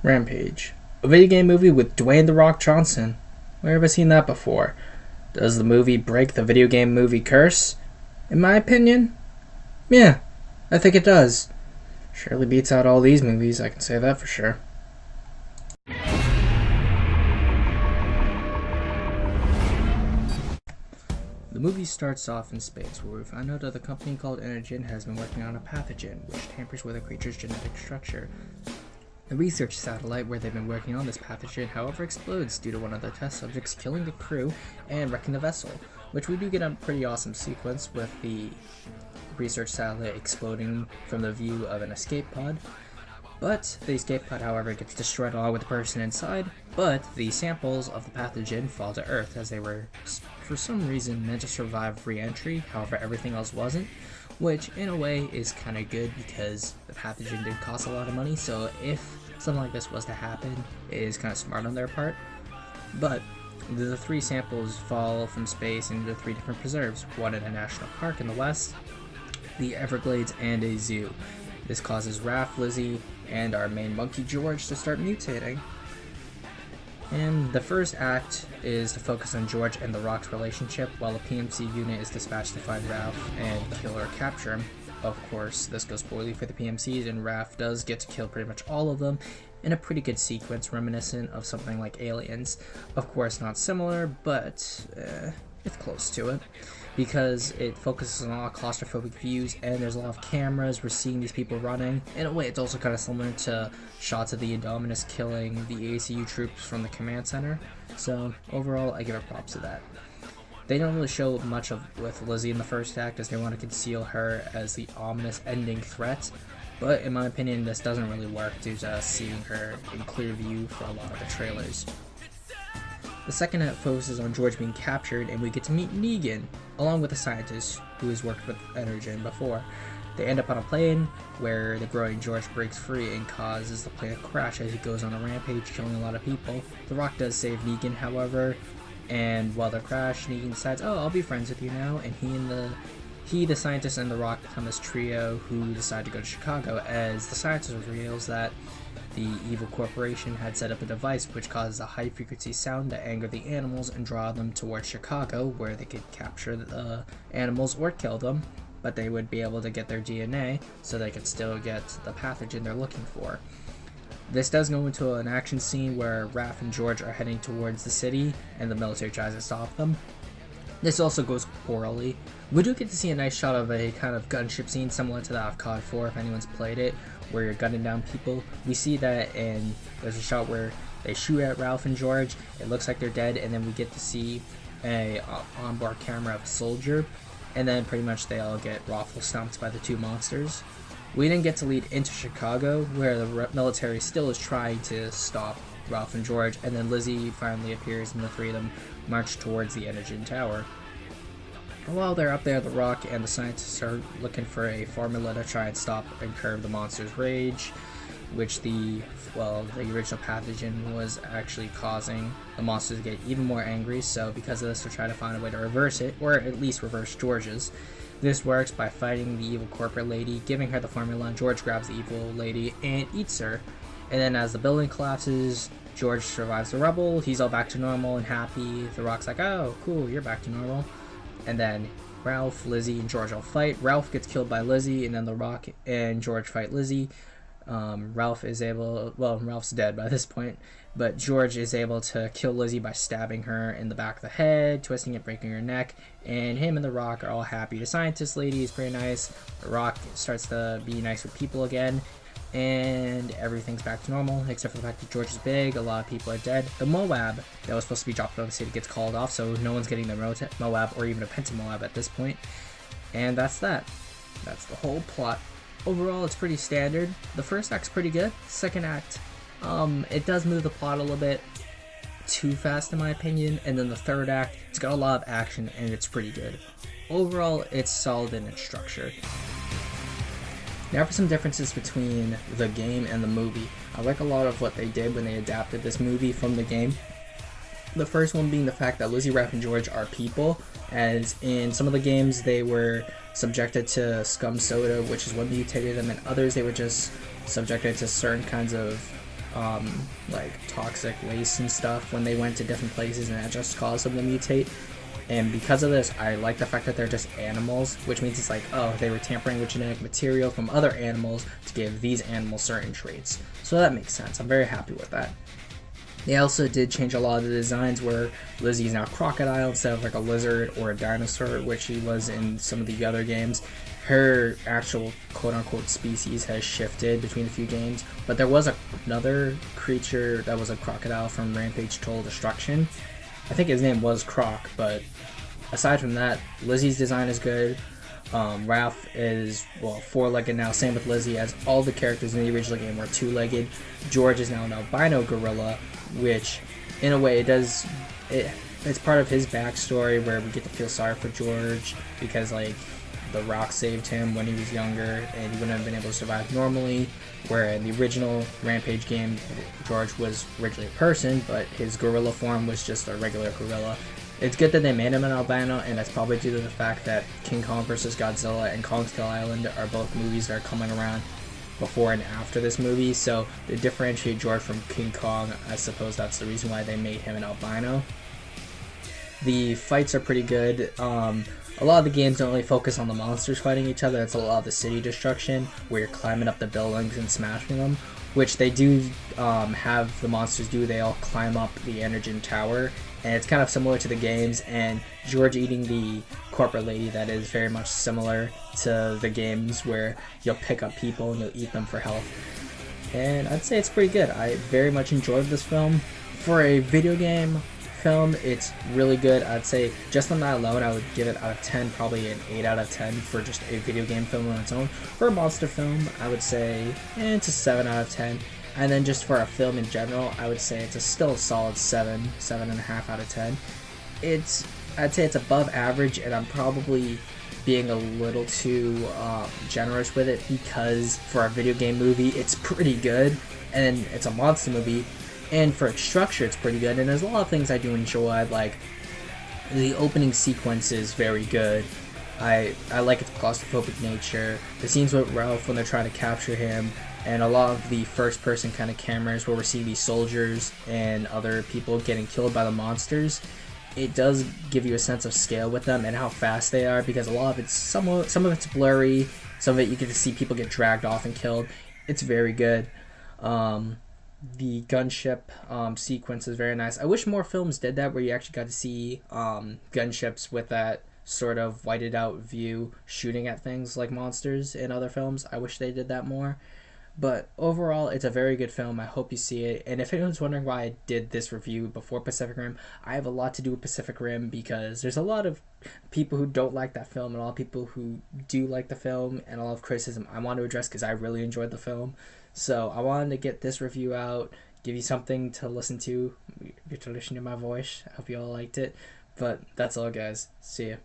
Rampage. A video game movie with Dwayne "The Rock" Johnson. Where have I seen that before? Does the movie break the video game movie curse? In my opinion, yeah, I think it does. Surely beats out all these movies, I can say that for sure. The movie starts off in space, where we find out that a company called Energen has been working on a pathogen, which tampers with a creature's genetic structure. The research satellite where they've been working on this pathogen, however, explodes due to one of their test subjects killing the crew and wrecking the vessel, which we do get a pretty awesome sequence with the research satellite exploding from the view of an escape pod. But the escape pod, however, gets destroyed along with the person inside, but the samples of the pathogen fall to Earth as they were, for some reason, meant to survive re-entry, however everything else wasn't, which in a way is kind of good because the pathogen did cost a lot of money, so if something like this was to happen, it is kind of smart on their part. But the three samples fall from space into three different preserves, one in a national park in the west, the Everglades, and a zoo. This causes Raph, Lizzie, and our main monkey George to start mutating. And the first act is to focus on George and the Rock's relationship, while a PMC unit is dispatched to find Ralph and kill or capture him. Of course, this goes poorly for the PMCs, and Raph does get to kill pretty much all of them in a pretty good sequence reminiscent of something like Aliens. Of course, not similar, but it's close to it, because it focuses on a lot of claustrophobic views, and there's a lot of cameras. We're seeing these people running. In a way, it's also kind of similar to shots of the Indominus killing the ACU troops from the command center. So overall, I give it props to that. They don't really show much with Lizzie in the first act, as they want to conceal her as the ominous ending threat. But in my opinion, this doesn't really work due to us seeing her in clear view for a lot of the trailers. The second act focuses on George being captured, and we get to meet Negan, along with a scientist who has worked with Energen before. They end up on a plane, where the growing George breaks free and causes the plane to crash as he goes on a rampage, killing a lot of people. The Rock does save Negan, however, and while they crash, Negan decides, oh, I'll be friends with you now, and the scientist, and the Rock become this trio who decide to go to Chicago, as the scientist reveals that the evil corporation had set up a device which causes a high-frequency sound to anger the animals and draw them towards Chicago, where they could capture the animals or kill them, but they would be able to get their DNA, so they could still get the pathogen they're looking for. This does go into an action scene where Raph and George are heading towards the city, and the military tries to stop them. This also goes poorly. We do get to see a nice shot of a kind of gunship scene similar to that of COD 4 if anyone's played it, where you're gunning down people. We see that, and there's a shot where they shoot at Ralph and George, it looks like they're dead, and then we get to see a onboard camera of a soldier, and then pretty much they all get raffle stomped by the two monsters. We then get to lead into Chicago, where the military still is trying to stop Ralph and George, and then Lizzie finally appears, and the three of them march towards the Energen Tower. While they're up there, the Rock and the scientists are looking for a formula to try and stop and curb the monster's rage, which the original pathogen was actually causing the monsters to get even more angry, so because of this they're trying to find a way to reverse it, or at least reverse George's. This works by fighting the evil corporate lady, giving her the formula, and George grabs the evil lady and eats her. And then as the building collapses, George survives the rubble, he's all back to normal and happy. The Rock's like, oh, cool, you're back to normal. And then Ralph, Lizzie, and George all fight. Ralph gets killed by Lizzie, and then the Rock and George fight Lizzie. Ralph's dead by this point, but George is able to kill Lizzie by stabbing her in the back of the head, twisting it, breaking her neck, and him and the Rock are all happy. The scientist lady is pretty nice. The Rock starts to be nice with people again, and everything's back to normal, except for the fact that George is big, a lot of people are dead. The Moab that was supposed to be dropped on the city gets called off, so no one's getting the Moab or even a Penta-Moab at this point. And that's that. That's the whole plot. Overall, it's pretty standard. The first act's pretty good. Second act, it does move the plot a little bit too fast in my opinion, and then the third act, it's got a lot of action and it's pretty good. Overall, it's solid in its structure. Now for some differences between the game and the movie. I like a lot of what they did when they adapted this movie from the game. The first one being the fact that Lizzie, Raph, and George are people, as in some of the games they were subjected to scum soda, which is what mutated them, and others they were just subjected to certain kinds of like toxic waste and stuff when they went to different places, and that just caused them to mutate. And because of this, I like the fact that they're just animals, which means it's like, oh, they were tampering with genetic material from other animals to give these animals certain traits. So that makes sense. I'm very happy with that. They also did change a lot of the designs where Lizzie's now crocodile instead of like a lizard or a dinosaur, which she was in some of the other games. Her actual quote-unquote species has shifted between a few games, but there was another creature that was a crocodile from Rampage Total Destruction. I think his name was Croc, but aside from that, Lizzie's design is good. Ralph is, well, four-legged now, same with Lizzie, as all the characters in the original game were two-legged. George is now an albino gorilla, which, in a way, it's part of his backstory where we get to feel sorry for George, because, like, the Rock saved him when he was younger, and he wouldn't have been able to survive normally, where in the original Rampage game, George was originally a person, but his gorilla form was just a regular gorilla. It's good that they made him an albino, and that's probably due to the fact that King Kong vs. Godzilla and Kong Skull Island are both movies that are coming around before and after this movie, so to differentiate George from King Kong, I suppose that's the reason why they made him an albino. The fights are pretty good. A lot of the games don't really focus on the monsters fighting each other. It's a lot of the city destruction where you're climbing up the buildings and smashing them, which they do have the monsters do. They all climb up the Energen Tower, and it's kind of similar to the games, and George eating the corporate lady, that is very much similar to the games where you'll pick up people and you'll eat them for health. And I'd say it's pretty good. I very much enjoyed this film. For a video game film, it's really good. I'd say just on that alone, I would give it out of 10, probably an 8 out of 10 for just a video game film on its own. For a monster film, I would say it's a 7 out of 10. And then just for a film in general, I would say it's still a solid 7.5 out of 10. I'd say it's above average, and I'm probably being a little too generous with it, because for a video game movie, it's pretty good, and it's a monster movie, and for its structure, it's pretty good, and there's a lot of things I do enjoy, like the opening sequence is very good. I like its claustrophobic nature, the scenes with Ralph when they're trying to capture him, and a lot of the first-person kind of cameras where we're seeing these soldiers and other people getting killed by the monsters. It does give you a sense of scale with them and how fast they are, because a lot of it's some of it's blurry, some of it you get to see people get dragged off and killed. It's very good. The gunship sequence is very nice. I wish more films did that, where you actually got to see gunships with that sort of whited out view shooting at things like monsters in other films. I wish they did that more. But overall, it's a very good film. I hope you see it. And if anyone's wondering why I did this review before Pacific Rim, I have a lot to do with Pacific Rim, because there's a lot of people who don't like that film and a lot of people who do like the film, and a lot of criticism I want to address because I really enjoyed the film. So I wanted to get this review out, give you something to listen to. Get to listen to my voice. I hope you all liked it. But that's all, guys. See ya.